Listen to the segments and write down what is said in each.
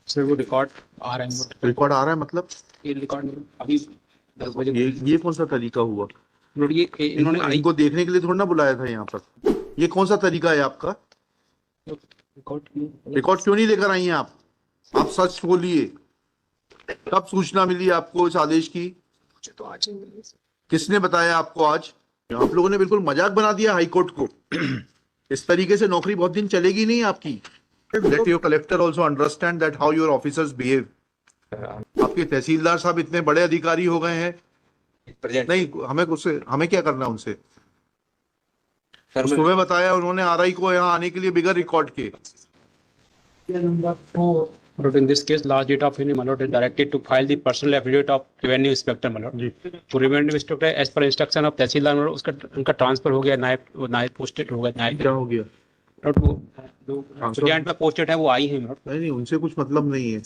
Sir वो record आ रहा है। रिकॉर्ड आ रहा है मतलब ये रिकॉर्ड अभी 10 बजे ये कौन सा तरीका हुआ? इन्होंने इनको देखने के लिए थोड़ा ना बुलाया था यहाँ पर। ये कौन सा तरीका है आपका? रिकॉर्ड क्यों नहीं लेकर आई हैं आप सच बोलिए। कब सूचना मिली आपको इस आदेश की? मुझे तो आज ही मिली सर। किसने बताया आपको आज? आप लोगों ने बिल्कुल मजाक बना दिया हाई कोर्ट को। इस तरीके से नौकरी बहुत दिन चलेगी नहीं आपकी। Let your collector also understand that how your officers behave. आपके तहसीलदार साहब इतने बड़े अधिकारी हो गए हैं। नहीं, हमें क्या करना उनसे? सुबह बताया उन्होंने आरआई को यहाँ आने के लिए बिगर रिकॉर्ड के। But in this case, last date of hearing, Malot is directed to file the personal affidavit of Revenue Inspector Malot. तो Revenue Inspector as per instruction of tehsildar Malot उसका उनका ट्रांसफर हो गया, नायब पोस्टेड हो गया, नायब क्या हो गया? Malot वो जो प्रेजेंट पे पोस्टेड है वो आई है Malot। नहीं, उनसे कुछ मतलब नहीं है।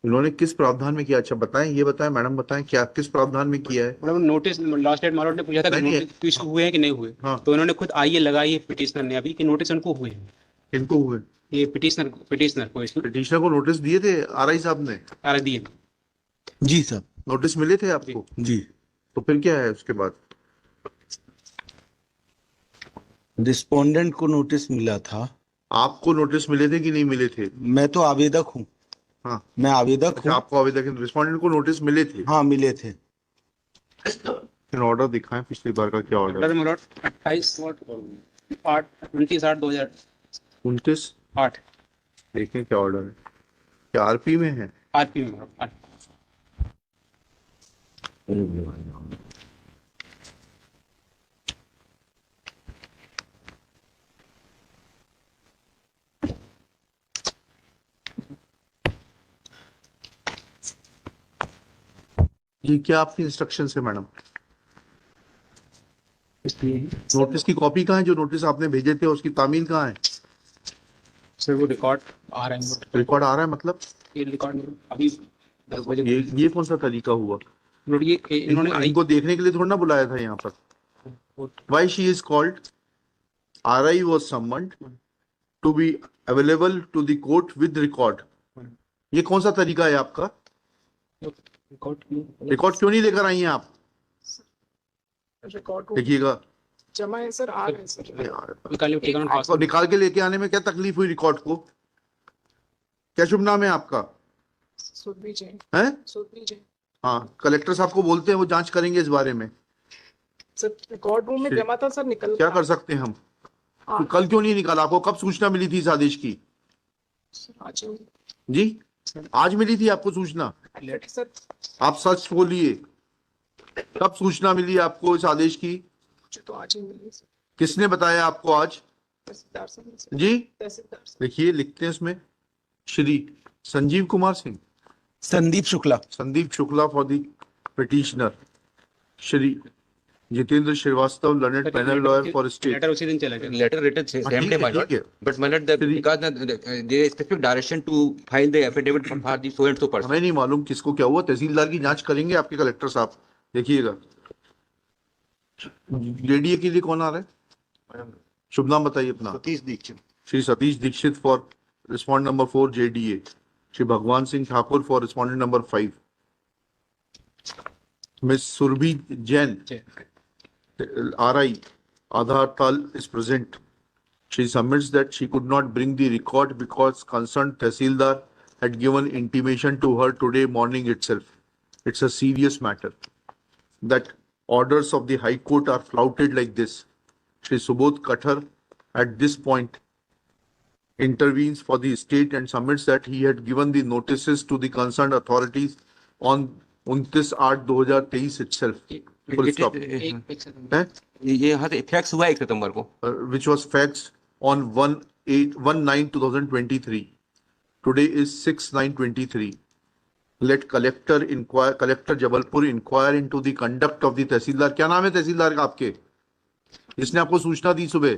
उन्होंने किस प्रावधान में किया? अच्छा बताएं, ये बताएं मैडम, बताएं क्या किस प्रावधान में किया है? मतलब नोटिस लास्ट डेट Malot ने पूछा था कि नोटिस इशू हुए हैं कि नहीं हुए। हाँ। तो इन्होंने खुद आईए लगाई है पिटिशनर ने अभी कि नोटिस उनको हुए हैं। इनको हुए? ये पिटिशनर को इसमें पिटिशनर को नोटिस दिए थे आरआई साहब ने? आर दिए। जी सर। नोटिस मिले थे आपको? जी। तो फिर क्या है उसके बाद? रिस्पोंडेंट को नोटिस मिला था। आपको नोटिस मिले थे कि नहीं मिले थे? मैं तो आवेदक हूँ। हाँ, मैं आवेदक अच्छा हूँ। आपको आवेदक, रिस्पोंडेंट को नोटिस मिले थे? हाँ मिले थे। फिर ऑर्डर दिखाएं, पिछली बार का क्या ऑर्डर? Malot 28/8/2008 29/8 देखें क्या ऑर्डर है। क्या आरपी में है? आरपी में Malot। ये क्या आपकी इंस्ट्रक्शन है मैडम? इसलिए नोटिस की कॉपी कहाँ है? जो नोटिस आपने भेजे थे उसकी तामील कहाँ है? सर वो रिकॉर्ड आ रहा है। रिकॉर्ड आ रहा है मतलब ये रिकॉर्ड अभी 10 बजे ये कौन सा तरीका हुआ? इन्होंने इनको देखने के लिए थोड़ा ना बुलाया था यहाँ पर। Why she is called? RI was summoned to be available to the court with record. ये कौन सा तरीका है आपका? रिकॉर्ड क्यों नहीं लेकर आई हैं आप? रिकॉर्ड देखिएगा जमा है सर, आ रहे हैं सर। आपको निकाल के लेके आने में क्या तकलीफ हुई? रिकॉर्ड को क्या शुभ नाम है आपका? सुरभि जैन। हैं? सुरभि जैन। हाँ, कलेक्टर साहब को बोलते हैं, वो जांच करेंगे इस बारे में। सर रिकॉर्ड रूम में जमा था सर, निकल क्या कर सकते हैं हम? तो कल क्यों नहीं निकाला? आपको कब सूचना मिली थी इस आदेश की? आज जी, आज मिली थी आपको सूचना? सर आप सच बोलिए। कब सूचना मिली आपको इस आदेश की? मुझे तो आज ही मिली सर। किसने बताया आपको आज? तहसीलदार सर। जी, तहसीलदार सर। देखिए लिखते हैं इसमें Shri Sanjeev Kumar Singh, Sandeep Shukla for the petitioner, Shri Jitendra Srivastava, learned panel lawyer for state. Letter उसी दिन चला गया। Letter written same day, my lord. But my lord, because there is specific direction to file the affidavit for the so and so person. हमें नहीं मालूम किसको क्या हुआ, तहसीलदार की जांच करेंगे आपके कलेक्टर साहब। देखिएगा जेडीए के लिए कौन आ रहा है? शुभ नाम बताइए अपना। Satish Dixit. Shri Satish Dixit for respond number 4 JDA, Shri Bhagwan Singh Thakur for respondent number 5, miss Surabhi Jain RI Aadhaar is present. She submits that she could not bring the record because concerned Tehsildar had given intimation to her today morning itself. It's a serious matter that orders of the High Court are flouted like this. Shri Subodh Kathar at this point intervenes for the state and submits that he had given the notices to the concerned authorities on 29/8/2023 itself. Full stop. ये यहाँ से fax हुआ 1 सितंबर को, Which was faxed on 1/9/2023. Today is 6/9/23. Let collector Jabalpur inquire into the conduct of the तहसीलदार। क्या नाम है तहसीलदार का आपके, जिसने आपको सूचना दी सुबह?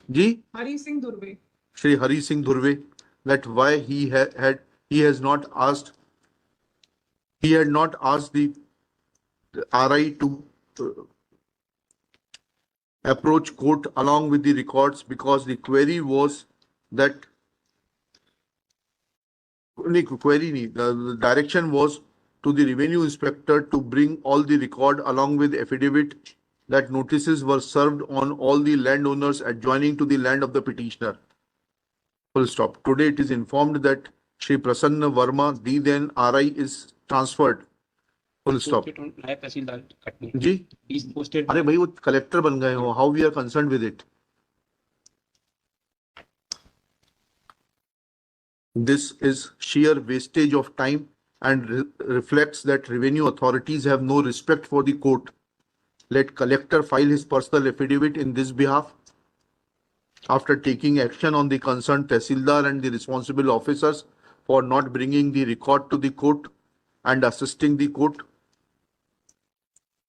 जी, Hari Singh Durve. Shri Hari Singh Dhurve. That why he had not asked the RI to approach court along with the records because the query was that query नहीं. The direction was to the revenue inspector to bring all the record along with affidavit that notices were served on all the landowners adjoining to the land of the petitioner. Full stop. Today it is informed that Shri Prasanna Verma, the then RI, is transferred. Full stop. Posted on नायब तहसीलदार कटनी. जी. He's posted. अरे भाई वो collector बन गए हो. How we are concerned with it? This is sheer wastage of time and reflects that revenue authorities have no respect for the court. Let collector file his personal affidavit in this behalf. After taking action on the concerned Tehsildar and the responsible officers for not bringing the record to the court and assisting the court,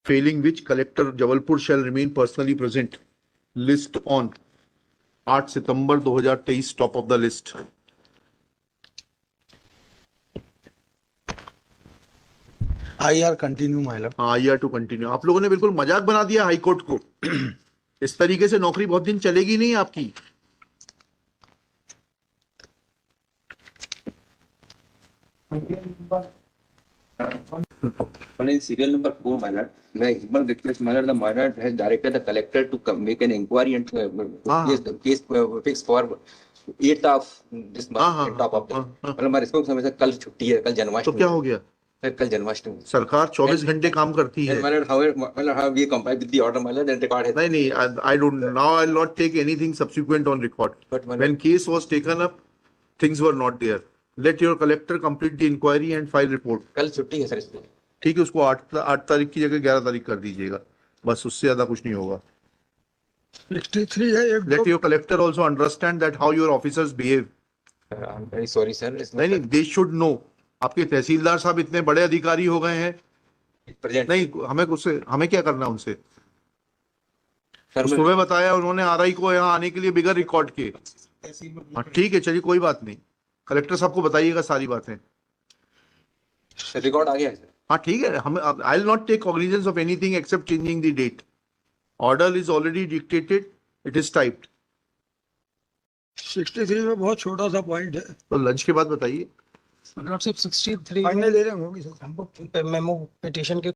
failing which collector Jabalpur shall remain personally present. List on 8 September 2023, top of the list. IR continue, my lord. हाँ, IR to continue. आप लोगों ने बिल्कुल मजाक बना दिया high court को. इस तरीके से नौकरी बहुत दिन चलेगी नहीं आपकी. But in serial number 4, my lord, the humble request, my lord has directed the collector to make an inquiry and the case fixed for 8th of this month. Top of मतलब हमारे रिस्पॉन्स हमेशा कल छुट्टी है, कल तो जन्माष्टमी. क्या हो गया? है, कल जन्माष्टमी. सरकार 24 घंटे काम करती है. And my lord, how we comply with the order, my lord, and record has. नहीं, I don't. Now I'll not take anything subsequent on record. But my When case was taken up, things were not there. Let your collector complete the inquiry and file report. कल छुट्टी है sir इसमें. ठीक है, उसको 8 तारीख की जगह 11 तारीख कर दीजिएगा. बस उससे ज्यादा कुछ नहीं होगा. 63 है एक Let your collector also understand that how your officers behave. I'm very sorry, sir. नहीं, they should know. आपके तहसीलदार साहब इतने बड़े अधिकारी हो गए हैं. प्रेजेंट नहीं, हमें क्या करना उनसे. सर सुबह बताया उन्होंने RI को यहाँ आने के लिए बिगर रिकॉर्ड के. हाँ, ठीक है, चलिए कोई बात नहीं. कलेक्टर साहब को बताइएगा सारी बातें. रिकॉर्ड आ गया है सर. हाँ, ठीक है. हम I will not take cognizance of anything except changing the date. Order is already dictated. It is typed. 63 में बहुत छोटा सा पॉइंट है. तो लंच के बाद बताइए. मतलब सिर्फ 63 फाइनल दे रहे होंगे सर. हमको मेमो पिटीशन के